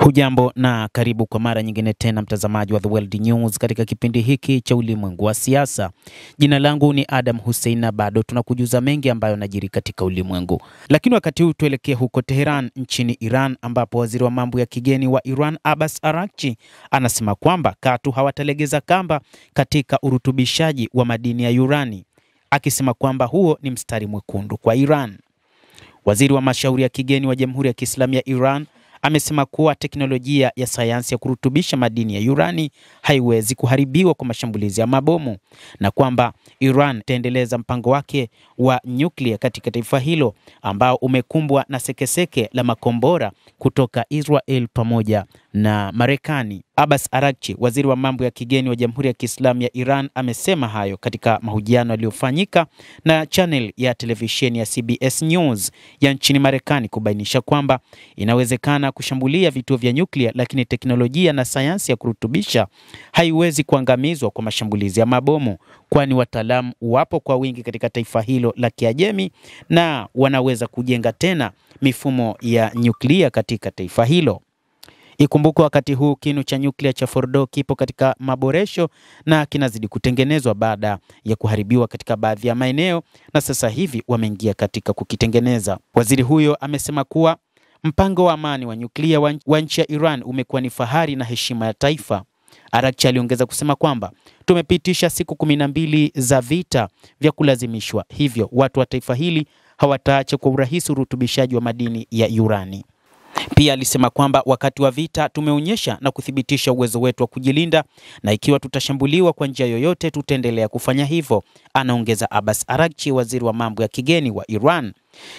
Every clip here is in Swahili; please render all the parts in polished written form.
Hujambo na karibu kwa mara nyingine tena mtazamaji wa The World News katika kipindi hiki cha ulimwengu wa siasa. Jina langu ni Adam Hussein na bado tunakujuza mengi ambayo yanajiri katika ulimwengu. Lakini wakati huu tuelekee huko Tehran nchini Iran, ambapo waziri wa mambo ya kigeni wa Iran Abbas Araghchi anasema kwamba katu hawatalegeza kamba katika urutubishaji wa madini ya urani, akisema kwamba huo ni mstari mwekundu kwa Iran. Waziri wa mashauri ya kigeni wa Jamhuri ya Kiislamu ya Iran amesema kuwa teknolojia ya sayansi ya kurutubisha madini ya urani haiwezi kuharibiwa kwa mashambulizi ya mabomu, na kwamba Iran itaendeleza mpango wake wa nyuklia katika taifa hilo ambao umekumbwa na sekeseke la makombora kutoka Israel pamoja na Marekani. Abbas Araghchi, waziri wa mambo ya kigeni wa Jamhuri ya Kiislamu ya Iran, amesema hayo katika mahojiano yaliyofanyika na channel ya televisheni ya CBS News ya nchini Marekani, kubainisha kwamba inawezekana kushambulia vituo vya nyuklia, lakini teknolojia na sayansi ya kurutubisha haiwezi kuangamizwa kwa mashambulizi ya mabomu, kwani wataalamu wapo kwa wingi katika taifa hilo la Kiajemi na wanaweza kujenga tena mifumo ya nyuklia katika taifa hilo. Ikumbuke wakati huu kinu cha nyuklia cha Fordo kipo katika maboresho na kinazidi kutengenezwa baada ya kuharibiwa katika baadhi ya maeneo, na sasa hivi wameingia katika kukitengeneza. Waziri huyo amesema kuwa mpango wa amani wa nyuklia wa nchi ya Iran umekuwa ni fahari na heshima ya taifa. Araghchi aliongeza kusema kwamba tumepitisha siku 12 za vita vya kulazimishwa, hivyo watu wa taifa hili hawataacha kwa urahisi urutubishaji wa madini ya urani. Pia alisema kwamba wakati wa vita tumeonyesha na kuthibitisha uwezo wetu wa kujilinda, na ikiwa tutashambuliwa kwa njia yoyote tutaendelea kufanya hivyo, anaongeza Abbas Araghchi, waziri wa mambo ya kigeni wa Iran.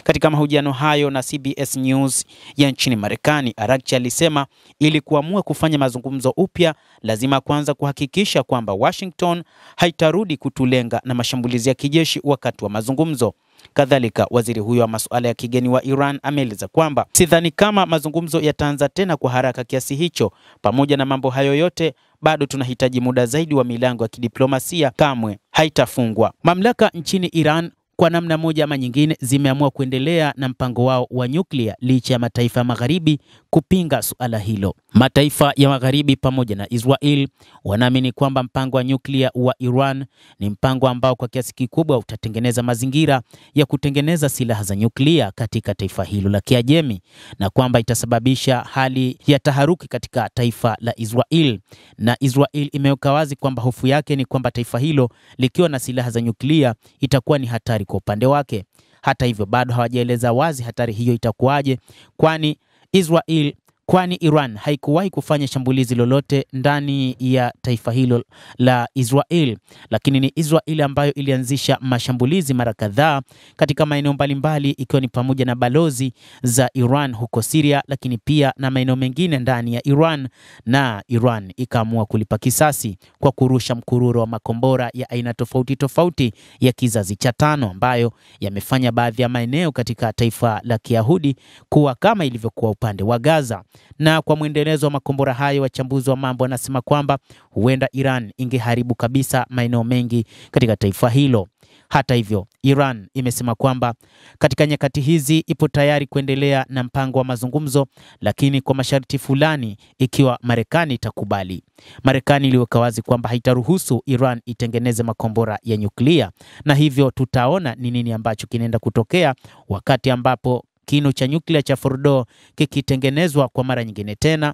Katika mahojiano hayo na CBS News ya nchini Marekani, Araghchi alisema ili kuamua kufanya mazungumzo upya, lazima kwanza kuhakikisha kwamba Washington haitarudi kutulenga na mashambulizi ya kijeshi wakati wa mazungumzo. Kadhalika, waziri huyo wa masuala ya kigeni wa Iran ameeleza kwamba sidhani kama mazungumzo yataanza tena kwa haraka kiasi hicho. Pamoja na mambo hayo yote, bado tunahitaji muda zaidi wa milango ya kidiplomasia kamwe haitafungwa. Mamlaka nchini Iran kwa namna moja ama nyingine zimeamua kuendelea na mpango wao wa nyuklia licha ya mataifa ya magharibi kupinga suala hilo. Mataifa ya magharibi pamoja na Israel wanaamini kwamba mpango wa nyuklia wa Iran ni mpango ambao kwa kiasi kikubwa utatengeneza mazingira ya kutengeneza silaha za nyuklia katika taifa hilo la Kiajemi, na kwamba itasababisha hali ya taharuki katika taifa la Israel. Na Israel imeweka wazi kwamba hofu yake ni kwamba taifa hilo likiwa na silaha za nyuklia itakuwa ni hatari kwa upande wake. Hata hivyo bado hawajaeleza wazi hatari hiyo itakuwaje, kwani Iran haikuwahi kufanya shambulizi lolote ndani ya taifa hilo la Israel, lakini ni Israel ambayo ilianzisha mashambulizi mara kadhaa katika maeneo mbalimbali, ikiwa ni pamoja na balozi za Iran huko Syria, lakini pia na maeneo mengine ndani ya Iran, na Iran ikaamua kulipa kisasi kwa kurusha mkururo wa makombora ya aina tofauti tofauti ya kizazi cha 5 ambayo yamefanya baadhi ya maeneo katika taifa la Kiyahudi kuwa kama ilivyokuwa upande wa Gaza. Na kwa mwendelezo wa makombora hayo, wachambuzi wa mambo wanasema kwamba huenda Iran ingeharibu kabisa maeneo mengi katika taifa hilo. Hata hivyo, Iran imesema kwamba katika nyakati hizi ipo tayari kuendelea na mpango wa mazungumzo, lakini kwa masharti fulani ikiwa Marekani itakubali. Marekani iliweka wazi kwamba haitaruhusu Iran itengeneze makombora ya nyuklia, na hivyo tutaona ni nini ambacho kinaenda kutokea wakati ambapo kinu cha nyuklia cha Fordo kikitengenezwa kwa mara nyingine tena,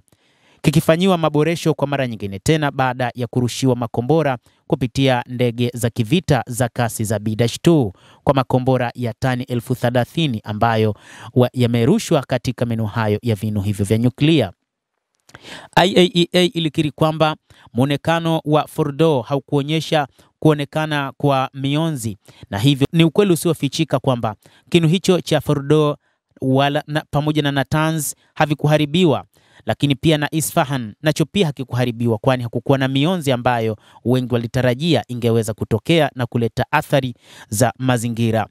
kikifanyiwa maboresho kwa mara nyingine tena baada ya kurushiwa makombora kupitia ndege za kivita za kasi za B-2 kwa makombora ya tani 30,000 ambayo yamerushwa katika maeneo hayo ya vinu hivyo vya nyuklia. IAEA ilikiri kwamba muonekano wa Fordo haukuonyesha kuonekana kwa mionzi, na hivyo ni ukweli usiofichika kwamba kinu hicho cha Fordo pamoja na Natanz havikuharibiwa, lakini pia na Isfahan nacho pia hakikuharibiwa, kwani hakukuwa na mionzi ambayo wengi walitarajia ingeweza kutokea na kuleta athari za mazingira.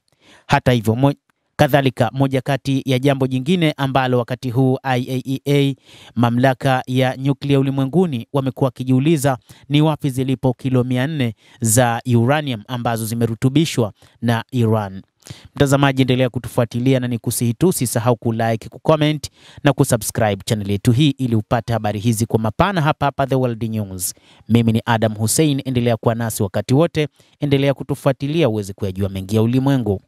Hata hivyo kadhalika, moja kati ya jambo jingine ambalo wakati huu IAEA, mamlaka ya nyuklia ulimwenguni, wamekuwa kijiuliza ni wapi zilipo kilo 400 za uranium ambazo zimerutubishwa na Iran. Mtazamaji, endelea kutufuatilia na nikusihi tu usisahau kulike, kucomment na kusubscribe channel yetu hii ili upate habari hizi kwa mapana hapa The World News. Mimi ni Adam Hussein, endelea kuwa nasi wakati wote, endelea kutufuatilia uweze kuyajua mengi ya ulimwengu.